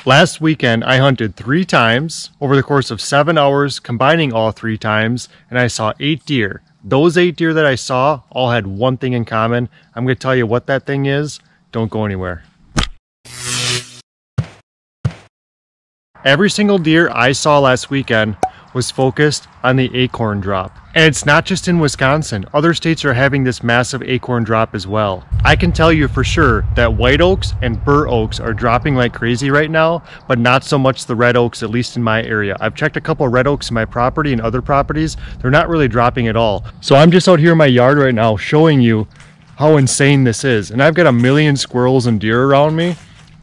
Last weekend, I hunted 3 times over the course of 7 hours, combining all 3 times, and I saw 8 deer. Those 8 deer that I saw all had one thing in common. I'm going to tell you what that thing is. Don't go anywhere. Every single deer I saw last weekend was focused on the acorn drop. And it's not just in Wisconsin. Other states are having this massive acorn drop as well. I can tell you for sure that white oaks and bur oaks are dropping like crazy right now, but not so much the red oaks, at least in my area. I've checked a couple of red oaks in my property and other properties. They're not really dropping at all. So I'm just out here in my yard right now showing you how insane this is. And I've got a million squirrels and deer around me,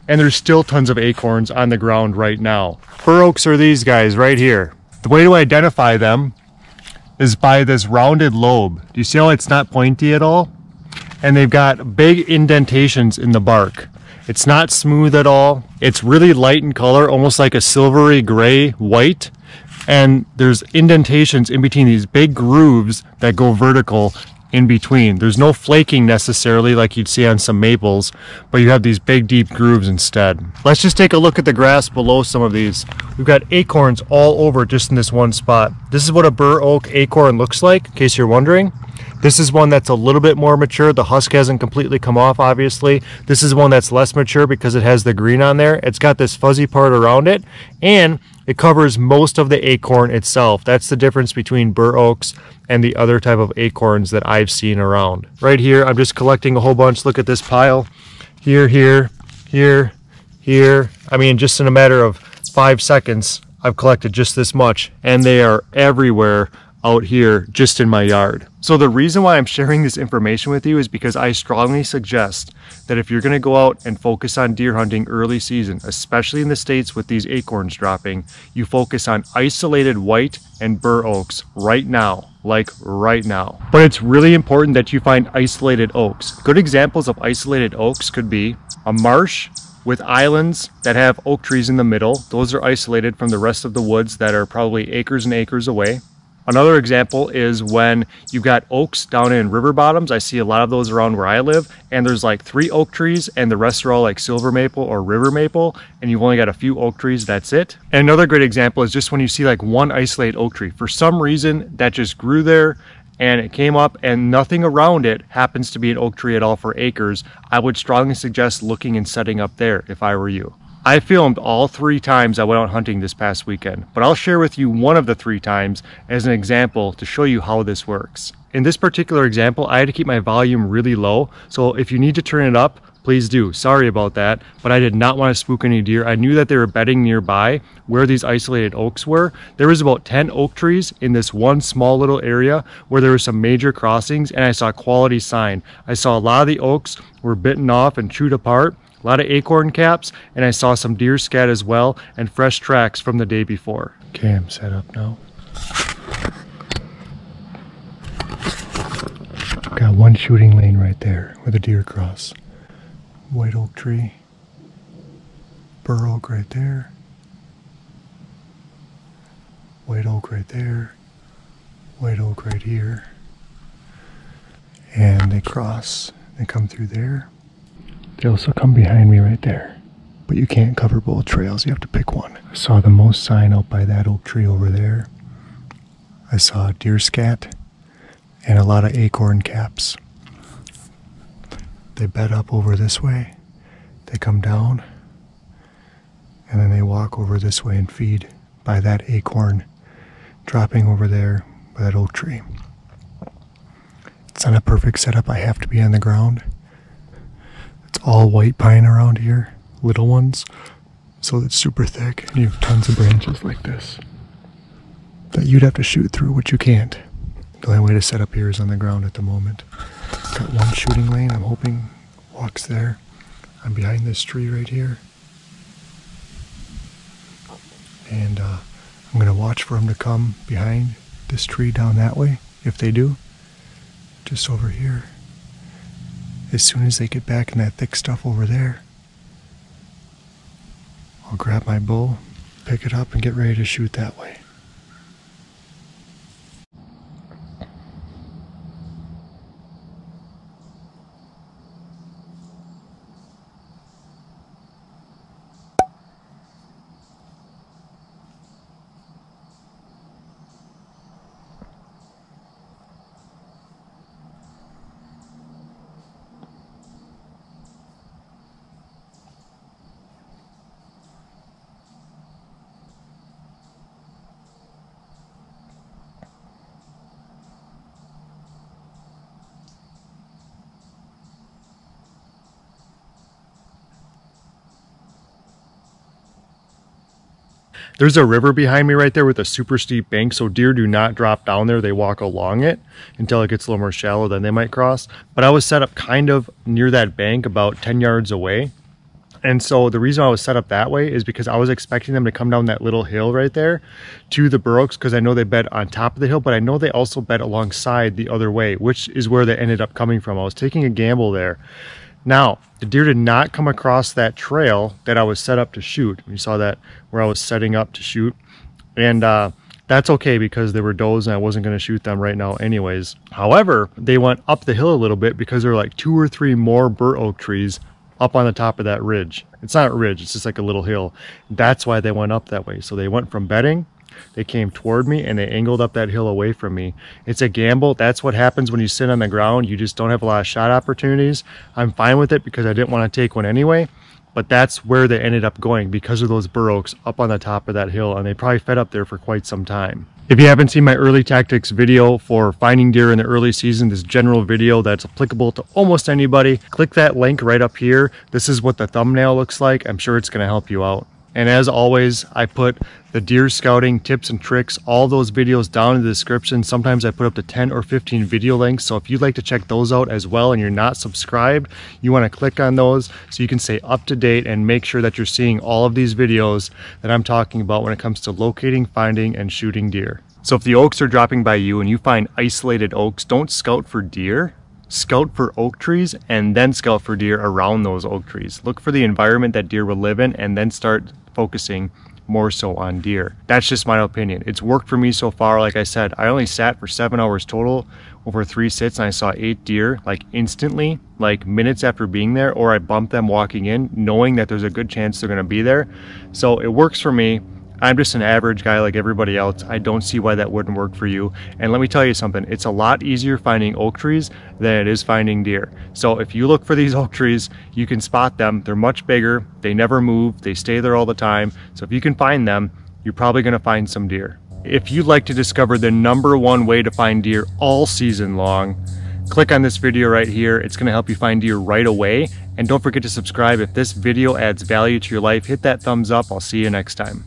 and there's still tons of acorns on the ground right now. Bur oaks are these guys right here. The way to identify them is by this rounded lobe. Do you see how it's not pointy at all? And they've got big indentations in the bark. It's not smooth at all. It's really light in color, almost like a silvery gray white. And there's indentations in between these big grooves that go vertical in between. There's no flaking necessarily like you'd see on some maples, but you have these big deep grooves instead. Let's just take a look at the grass below some of these. We've got acorns all over just in this one spot. This is what a bur oak acorn looks like, in case you're wondering. This is one that's a little bit more mature. The husk hasn't completely come off, obviously. This is one that's less mature because it has the green on there. It's got this fuzzy part around it, and it covers most of the acorn itself. That's the difference between bur oaks and the other type of acorns that I've seen around. Right here, I'm just collecting a whole bunch. Look at this pile. Here, here, here, here. I mean, just in a matter of 5 seconds, I've collected just this much, and they are everywhere out here just in my yard. So the reason why I'm sharing this information with you is because I strongly suggest that if you're going to go out and focus on deer hunting early season, especially in the states with these acorns dropping, you focus on isolated white and bur oaks right now, like right now. But it's really important that you find isolated oaks. Good examples of isolated oaks could be a marsh with islands that have oak trees in the middle. Those are isolated from the rest of the woods that are probably acres and acres away. Another example is when you've got oaks down in river bottoms. I see a lot of those around where I live, and there's like 3 oak trees and the rest are all like silver maple or river maple, and you've only got a few oak trees, that's it. And another great example is just when you see like one isolated oak tree. For some reason that just grew there and it came up and nothing around it happens to be an oak tree at all for acres. I would strongly suggest looking and setting up there if I were you. I filmed all 3 times I went out hunting this past weekend, but I'll share with you one of the 3 times as an example to show you how this works. In this particular example, I had to keep my volume really low, so if you need to turn it up, please do. Sorry about that, but I did not want to spook any deer. I knew that they were bedding nearby where these isolated oaks were. There was about 10 oak trees in this one small little area where there were some major crossings, and I saw quality sign. I saw a lot of the oaks were bitten off and chewed apart, a lot of acorn caps, and I saw some deer scat as well, and fresh tracks from the day before. Okay, I'm set up now. Got one shooting lane right there where the deer cross. White oak tree, bur oak right there, white oak right there, white oak right here, and they cross, they come through there. They also come behind me right there, but you can't cover both trails, you have to pick one. I saw the most sign out by that oak tree over there. I saw deer scat and a lot of acorn caps. They bed up over this way, they come down, and then they walk over this way and feed by that acorn dropping over there by that oak tree. It's not a perfect setup, I have to be on the ground. It's all white pine around here, little ones, so it's super thick, and you have tons of branches like this that you'd have to shoot through, which you can't. The only way to set up here is on the ground at the moment. Got one shooting lane, I'm hoping walks there. I'm behind this tree right here. And I'm going to watch for them to come behind this tree down that way, if they do. Just over here. As soon as they get back in that thick stuff over there, I'll grab my bow, pick it up, and get ready to shoot that way. There's a river behind me right there with a super steep bank, so deer do not drop down there. They walk along it until it gets a little more shallow, then they might cross. But I was set up kind of near that bank, about 10 yards away. And so the reason I was set up that way is because I was expecting them to come down that little hill right there to the bur oaks, because I know they bed on top of the hill, but I know they also bed alongside the other way, which is where they ended up coming from. I was taking a gamble there. Now, the deer did not come across that trail that I was set up to shoot. You saw that where I was setting up to shoot. And that's okay because they were does and I wasn't going to shoot them right now anyways. However, they went up the hill a little bit because there were like 2 or 3 more bur oak trees up on the top of that ridge. It's not a ridge, it's just like a little hill. That's why they went up that way. So they went from bedding, they came toward me, and they angled up that hill away from me. It's a gamble. That's what happens when you sit on the ground. You just don't have a lot of shot opportunities. I'm fine with it because I didn't want to take one anyway, but that's where they ended up going because of those bur oaks up on the top of that hill, and they probably fed up there for quite some time. If you haven't seen my early tactics video for finding deer in the early season, this general video that's applicable to almost anybody, click that link right up here. This is what the thumbnail looks like. I'm sure it's going to help you out. And as always, I put the deer scouting tips and tricks, all those videos down in the description. Sometimes I put up to 10 or 15 video links. So if you'd like to check those out as well and you're not subscribed, you want to click on those so you can stay up to date and make sure that you're seeing all of these videos that I'm talking about when it comes to locating, finding, and shooting deer. So if the oaks are dropping by you and you find isolated oaks, don't scout for deer. Scout for oak trees and then scout for deer around those oak trees. Look for the environment that deer will live in and then start focusing more so on deer. That's just my opinion. It's worked for me so far. Like I said, I only sat for 7 hours total over 3 sits and I saw 8 deer like instantly, like minutes after being there, or I bumped them walking in knowing that there's a good chance they're going to be there. So it works for me. I'm just an average guy like everybody else. I don't see why that wouldn't work for you. And let me tell you something, it's a lot easier finding oak trees than it is finding deer. So if you look for these oak trees, you can spot them. They're much bigger, they never move, they stay there all the time. So if you can find them, you're probably gonna find some deer. If you'd like to discover the #1 way to find deer all season long, click on this video right here. It's going to help you find deer right away. And don't forget to subscribe. If this video adds value to your life, hit that thumbs up. I'll see you next time.